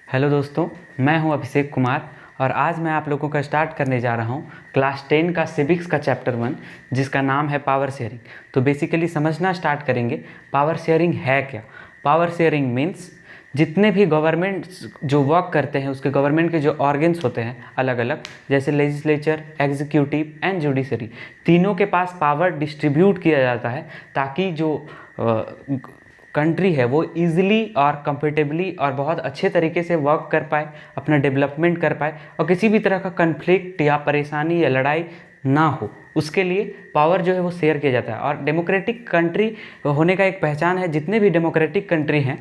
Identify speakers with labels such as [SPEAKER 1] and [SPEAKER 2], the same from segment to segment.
[SPEAKER 1] Hello दोस्तों, मैं हूं अभिषेक कुमार और आज मैं आप लोगों का स्टार्ट करने जा रहा हूं क्लास 10 का सिविक्स का चैप्टर 1 जिसका नाम है पावर शेयरिंग। तो बेसिकली समझना स्टार्ट करेंगे पावर शेयरिंग है क्या। पावर शेयरिंग मीन्स जितने भी गवर्नमेंट जो वर्क करते हैं उसके गवर्नमेंट के जो ऑर्गन्स होते हैं अलग अलग, जैसे लेजिस्लेचर, एग्जीक्यूटिव एंड जुडिशरी, तीनों के पास पावर डिस्ट्रीब्यूट किया जाता है ताकि जो कंट्री है वो इजीली और कंफर्टेबली और बहुत अच्छे तरीके से वर्क कर पाए, अपना डेवलपमेंट कर पाए और किसी भी तरह का कन्फ्लिक्ट या परेशानी या लड़ाई ना हो, उसके लिए पावर जो है वो शेयर किया जाता है। और डेमोक्रेटिक कंट्री होने का एक पहचान है, जितने भी डेमोक्रेटिक कंट्री हैं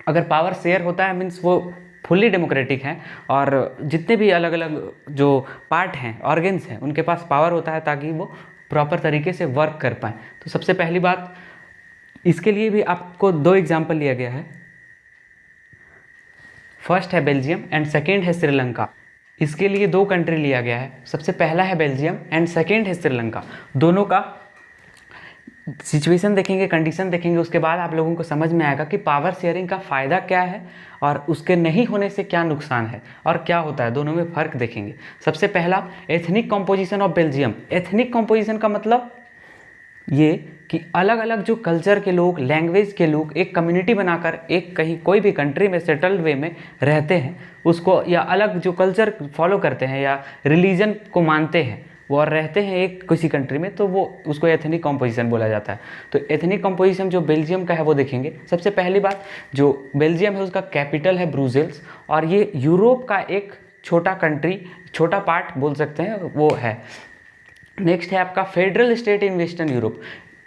[SPEAKER 1] अगर पावर शेयर होता है मीन्स वो फुल्ली डेमोक्रेटिक हैं और जितने भी अलग अलग जो पार्ट हैं, ऑर्गन्स हैं, उनके पास पावर होता है ताकि वो प्रॉपर तरीके से वर्क कर पाएँ। तो सबसे पहली बात, इसके लिए भी आपको दो एग्जाम्पल लिया गया है। फर्स्ट है बेल्जियम एंड सेकेंड है श्रीलंका। इसके लिए दो कंट्री लिया गया है, सबसे पहला है बेल्जियम एंड सेकेंड है श्रीलंका। दोनों का सिचुएशन देखेंगे, कंडीशन देखेंगे, उसके बाद आप लोगों को समझ में आएगा कि पावर शेयरिंग का फ़ायदा क्या है और उसके नहीं होने से क्या नुकसान है और क्या होता है, दोनों में फ़र्क देखेंगे। सबसे पहला, ethnic composition of Belgium. Ethnic composition का मतलब ये कि अलग अलग जो कल्चर के लोग, लैंग्वेज के लोग एक कम्युनिटी बनाकर एक कहीं कोई भी कंट्री में सेटल्ड वे में रहते हैं, उसको या अलग जो कल्चर फॉलो करते हैं या रिलीजन को मानते हैं वो और रहते हैं एक किसी कंट्री में, तो वो उसको एथनिक कॉम्पोजिशन बोला जाता है। तो एथनिक कॉम्पोजिशन जो बेल्जियम का है वो देखेंगे। सबसे पहली बात, जो बेल्जियम है उसका कैपिटल है ब्रुसेल्स और ये यूरोप का एक छोटा कंट्री, छोटा पार्ट बोल सकते हैं वो है। नेक्स्ट है आपका federal state in western Europe.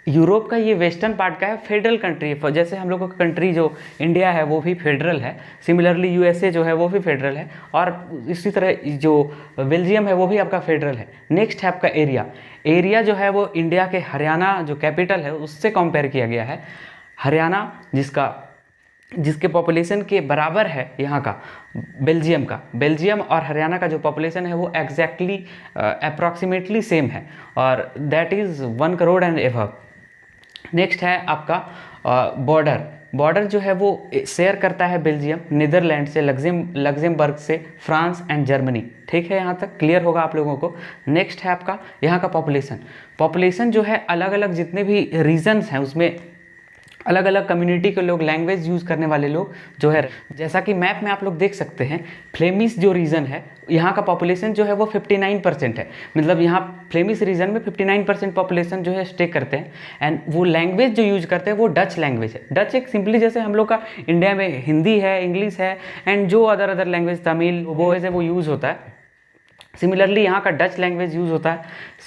[SPEAKER 1] Europe का ये वेस्टर्न पार्ट का है, फेडरल कंट्री है। जैसे हम लोगों का कंट्री जो इंडिया है वो भी फेडरल है, सिमिलरली यूएसए जो है वो भी फेडरल है और इसी तरह जो बेल्जियम है वो भी आपका फेडरल है। नेक्स्ट है आपका एरिया। एरिया जो है वो इंडिया के हरियाणा जो कैपिटल है उससे कंपेयर किया गया है। हरियाणा जिसके पॉपुलेशन के बराबर है यहाँ का बेल्जियम का। बेल्जियम और हरियाणा का जो पॉपुलेशन है वो एग्जैक्टली अप्रॉक्सीमेटली सेम है और that is 1 crore and above. Next है आपका बॉर्डर जो है वो शेयर करता है बेल्जियम नीदरलैंड से, लग्जमबर्ग से, फ्रांस एंड जर्मनी। ठीक है, यहाँ तक क्लियर होगा आप लोगों को। नेक्स्ट है आपका यहाँ का पॉपुलेशन जो है अलग अलग जितने भी रीजन्स हैं उसमें अलग अलग कम्युनिटी के लोग, लैंग्वेज यूज़ करने वाले लोग जो है, जैसा कि मैप में आप लोग देख सकते हैं, फ्लेमिश जो रीजन है यहाँ का पॉपुलेशन जो है वो 59% है। मतलब यहाँ फ्लेमिश रीजन में 59% पॉपुलेशन जो है स्टे करते हैं एंड वो लैंग्वेज जो यूज करते हैं वो डच लैंग्वेज है। डच एक सिंपली जैसे हम लोग का इंडिया में हिंदी है, इंग्लिश है एंड जो अदर लैंग्वेज, तमिल वो ऐसे वो यूज़ होता है, सिमिलरली यहाँ का डच लैंग्वेज यूज़ होता है।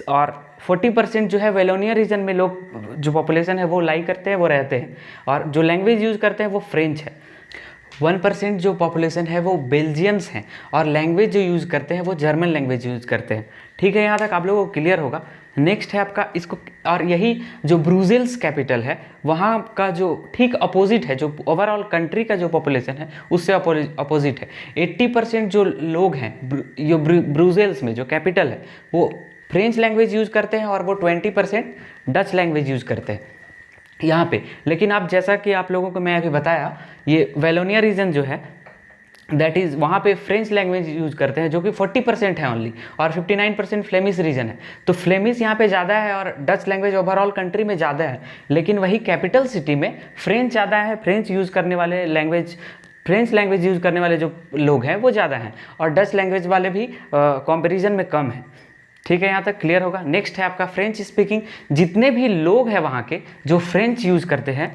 [SPEAKER 1] और 40% जो है वेलोनिया रीजन में लोग जो पॉपुलेशन है वो लाई करते हैं, वो रहते हैं और जो लैंग्वेज यूज़ करते हैं वो फ्रेंच है। 1% जो पॉपुलेशन है वो बेल्जियंस हैं और लैंग्वेज जो यूज़ करते हैं वो जर्मन लैंग्वेज यूज़ करते हैं। ठीक है, यहाँ तक आप लोगों को क्लियर होगा। नेक्स्ट है आपका इसको, और यही जो ब्रुसेल्स कैपिटल है वहाँ का जो ठीक अपोजिट है, जो ओवरऑल कंट्री का जो पॉपुलेशन है उससे अपोजिट है। 80% जो लोग हैं जो ब्रुसेल्स में जो कैपिटल है वो फ्रेंच लैंग्वेज यूज़ करते हैं और वो 20% डच लैंग्वेज यूज़ करते हैं यहाँ पे। लेकिन आप जैसा कि आप लोगों को मैं अभी बताया, ये वेलोनिया रीजन जो है दैट इज़ वहाँ पे फ्रेंच लैंग्वेज यूज़ करते हैं जो कि 40% है ओनली और 59% फ्लेमिश रीजन है। तो फ्लेमिश यहाँ पे ज़्यादा है और डच लैंग्वेज ओवरऑल कंट्री में ज़्यादा है, लेकिन वही कैपिटल सिटी में फ्रेंच ज़्यादा है। फ्रेंच यूज़ करने वाले फ्रेंच लैंग्वेज यूज़ करने वाले जो लोग हैं वो ज़्यादा हैं और डच लैंग्वेज वाले भी कंपैरिजन में कम है। ठीक है, यहाँ तक क्लियर होगा। नेक्स्ट है आपका फ्रेंच स्पीकिंग। जितने भी लोग हैं वहाँ के जो फ्रेंच यूज़ करते हैं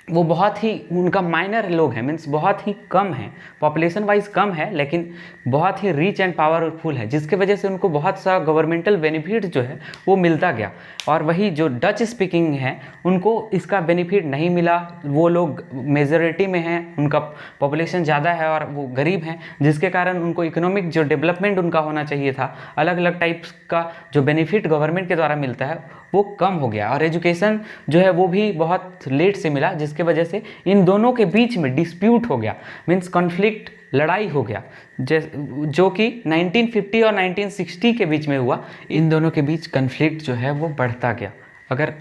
[SPEAKER 1] वो बहुत ही उनका माइनर लोग हैं, मीन्स बहुत ही कम है, पॉपुलेशन वाइज कम है लेकिन बहुत ही रिच एंड पावरफुल है, जिसके वजह से उनको बहुत सा गवर्नमेंटल बेनिफिट जो है वो मिलता गया। और वही जो डच स्पीकिंग है उनको इसका बेनिफिट नहीं मिला। वो लोग मेजॉरिटी में हैं, उनका पॉपुलेशन ज़्यादा है और वो गरीब हैं, जिसके कारण उनको इकोनॉमिक जो डेवलपमेंट उनका होना चाहिए था, अलग अलग टाइप्स का जो बेनिफिट गवर्नमेंट के द्वारा मिलता है वो कम हो गया। और एजुकेशन जो है वो भी बहुत लेट से मिला, जिसके वजह से इन दोनों के बीच में डिस्प्यूट हो गया, मीन्स कॉन्फ्लिक्ट, लड़ाई हो गया, जो कि 1950 और 1960 के बीच में हुआ। इन दोनों के बीच कॉन्फ्लिक्ट जो है वो बढ़ता गया। अगर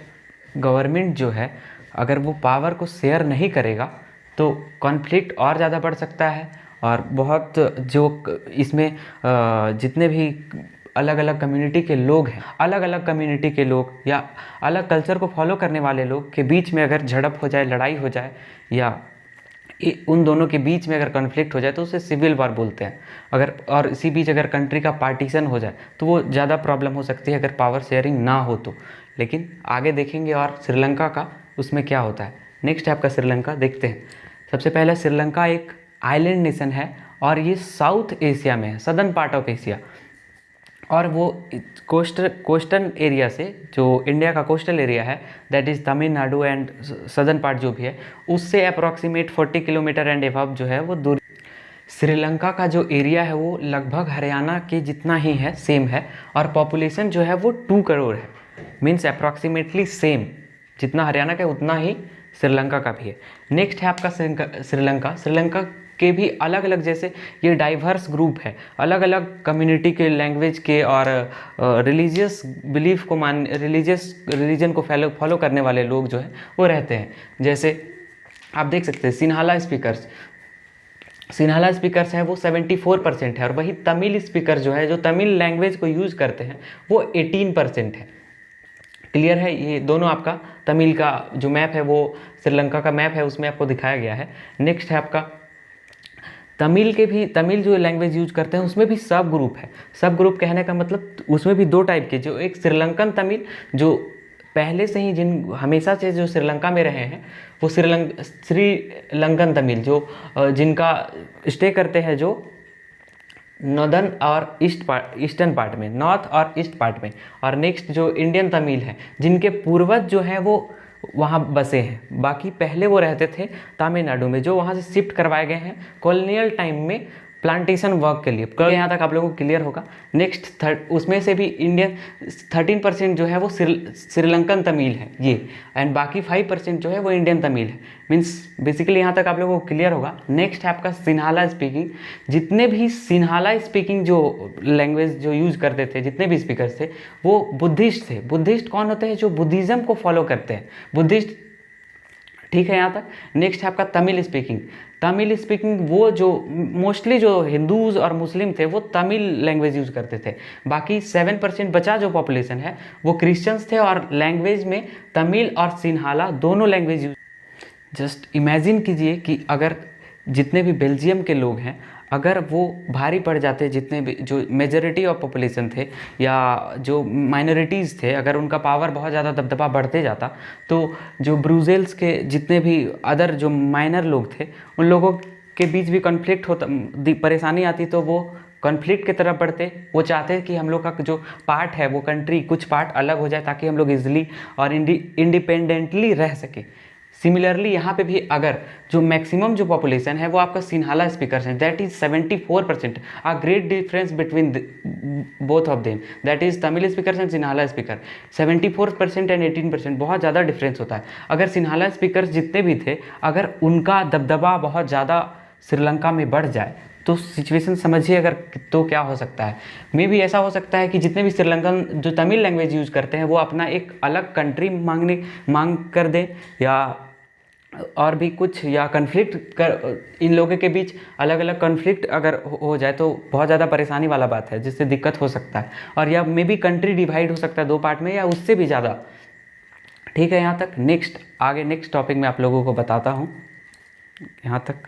[SPEAKER 1] गवर्नमेंट जो है अगर वो पावर को शेयर नहीं करेगा तो कॉन्फ्लिक्ट और ज़्यादा बढ़ सकता है। और बहुत जो इसमें जितने भी अलग अलग कम्युनिटी के लोग हैं, अलग अलग कम्युनिटी के लोग या अलग कल्चर को फॉलो करने वाले लोग के बीच में अगर झड़प हो जाए, लड़ाई हो जाए, या उन दोनों के बीच में अगर कॉन्फ्लिक्ट हो जाए तो उसे सिविल वॉर बोलते हैं। अगर और इसी बीच अगर कंट्री का पार्टीशन हो जाए तो वो ज़्यादा प्रॉब्लम हो सकती है अगर पावर शेयरिंग ना हो तो। लेकिन आगे देखेंगे और श्रीलंका का उसमें क्या होता है। नेक्स्ट है आपका श्रीलंका, देखते हैं। सबसे पहले श्रीलंका एक आइलैंड नेशन है और ये साउथ एशिया में है, सदर्न पार्ट ऑफ एशिया। और वो कोस्टल एरिया से, जो इंडिया का कोस्टल एरिया है, that is Tamil Nadu and southern part जो भी है, उससे अप्रॉक्सीमेट 40 किलोमीटर एंड एबव जो है वो दूर। श्रीलंका का जो एरिया है वो लगभग हरियाणा के जितना ही है, सेम है। और पॉपुलेशन जो है वो 2 करोड़ है, मीन्स अप्रॉक्सीमेटली सेम, जितना हरियाणा का उतना ही श्रीलंका का भी है। नेक्स्ट है आपका श्रीलंका। श्रीलंका के भी अलग अलग, जैसे ये डाइवर्स ग्रुप है, अलग अलग कम्युनिटी के, लैंग्वेज के और रिलीजियस बिलीफ को रिलीजन को फॉलो करने वाले लोग जो है वो रहते हैं। जैसे आप देख सकते हैं सिन्हाला स्पीकर्स है वो 74% है, और वही तमिल स्पीकर जो है, जो तमिल लैंग्वेज को यूज़ करते हैं, वो 18% है। क्लियर है? ये दोनों आपका तमिल का जो मैप है वो श्रीलंका का मैप है, उसमें आपको दिखाया गया है। नेक्स्ट है आपका तमिल जो लैंग्वेज यूज करते हैं उसमें भी सब ग्रुप है। सब ग्रुप कहने का मतलब उसमें भी 2 टाइप के, जो एक श्रीलंकन तमिल, जो पहले से ही हमेशा से जो श्रीलंका में रहे हैं, वो श्रीलंकन तमिल, जो जिनका स्टे करते हैं जो नॉर्दर्न और ईस्टर्न पार्ट में, नॉर्थ और ईस्ट पार्ट में। और नेक्स्ट जो इंडियन तमिल है, जिनके पूर्वज जो हैं वो वहाँ बसे हैं। बाकी पहले वो रहते थे तमिलनाडु में, जो वहाँ से शिफ्ट करवाए गए हैं कॉलोनियल टाइम में प्लांटेशन वर्क के लिए। यहाँ तक आप लोगों को क्लियर होगा। नेक्स्ट उसमें से भी इंडियन 13% जो है वो श्रीलंकन तमिल है ये, एंड बाकी 5% जो है वो इंडियन तमिल है। मीन्स बेसिकली यहाँ तक आप लोगों को क्लियर होगा। नेक्स्ट है आपका सिन्हाला स्पीकिंग। जितने भी सिन्हाला स्पीकिंग जो लैंग्वेज जो यूज़ करते थे, जितने भी स्पीकर्स थे, वो बुद्धिस्ट थे। बुद्धिस्ट कौन होते हैं? जो बुद्धिज़्म को फॉलो करते हैं, बुद्धिस्ट। ठीक है यहाँ तक। नेक्स्ट है आपका तमिल स्पीकिंग। तमिल स्पीकिंग वो जो मोस्टली जो हिंदूज और मुस्लिम थे वो तमिल लैंग्वेज यूज़ करते थे। बाकी 7% बचा जो पॉपुलेशन है वो क्रिश्चियंस थे, और लैंग्वेज में तमिल और सिन्हाला दोनों लैंग्वेज यूज। जस्ट इमेजिन कीजिए कि अगर जितने भी बेल्जियम के लोग हैं, अगर वो भारी पड़ जाते, जितने भी जो मेजॉरिटी ऑफ पॉपुलेशन थे या जो माइनॉरिटीज़ थे, अगर उनका पावर बहुत ज़्यादा दबदबा बढ़ते जाता, तो जो ब्रुसेल्स के जितने भी अदर जो माइनर लोग थे, उन लोगों के बीच भी कॉन्फ्लिक्ट होता, परेशानी आती, तो वो कॉन्फ्लिक्ट की तरफ बढ़ते। वो चाहते हैं कि हम लोग का जो पार्ट है वो कंट्री कुछ पार्ट अलग हो जाए, ताकि हम लोग ईजिली और इंडिपेंडेंटली रह सके। सिमिलरली यहाँ पे भी अगर जो मैक्सिमम जो पॉपुलेशन है वो आपका सिन्हाला स्पीकर्स हैं, that is 74%। A great difference between both of them, that is Tamil speakers and Sinhala speaker. 74% and 18%, बहुत ज़्यादा डिफरेंस होता है। अगर सिन्हाला स्पीकर्स जितने भी थे, अगर उनका दबदबा बहुत ज़्यादा श्रीलंका में बढ़ जाए तो सिचुएशन समझिए अगर तो क्या हो सकता है। मे भी ऐसा हो सकता है कि जितने भी श्रीलंकन जो तमिल लैंग्वेज यूज़ करते हैं वो अपना एक अलग कंट्री मांग कर दें, या और भी कुछ, या कन्फ्लिक्ट कर इन लोगों के बीच अलग अलग कन्फ्लिक्ट अगर हो जाए तो बहुत ज़्यादा परेशानी वाला बात है, जिससे दिक्कत हो सकता है। और या मे बी कंट्री डिवाइड हो सकता है 2 पार्ट में या उससे भी ज़्यादा। ठीक है यहाँ तक। नेक्स्ट टॉपिक में आप लोगों को बताता हूँ यहाँ तक।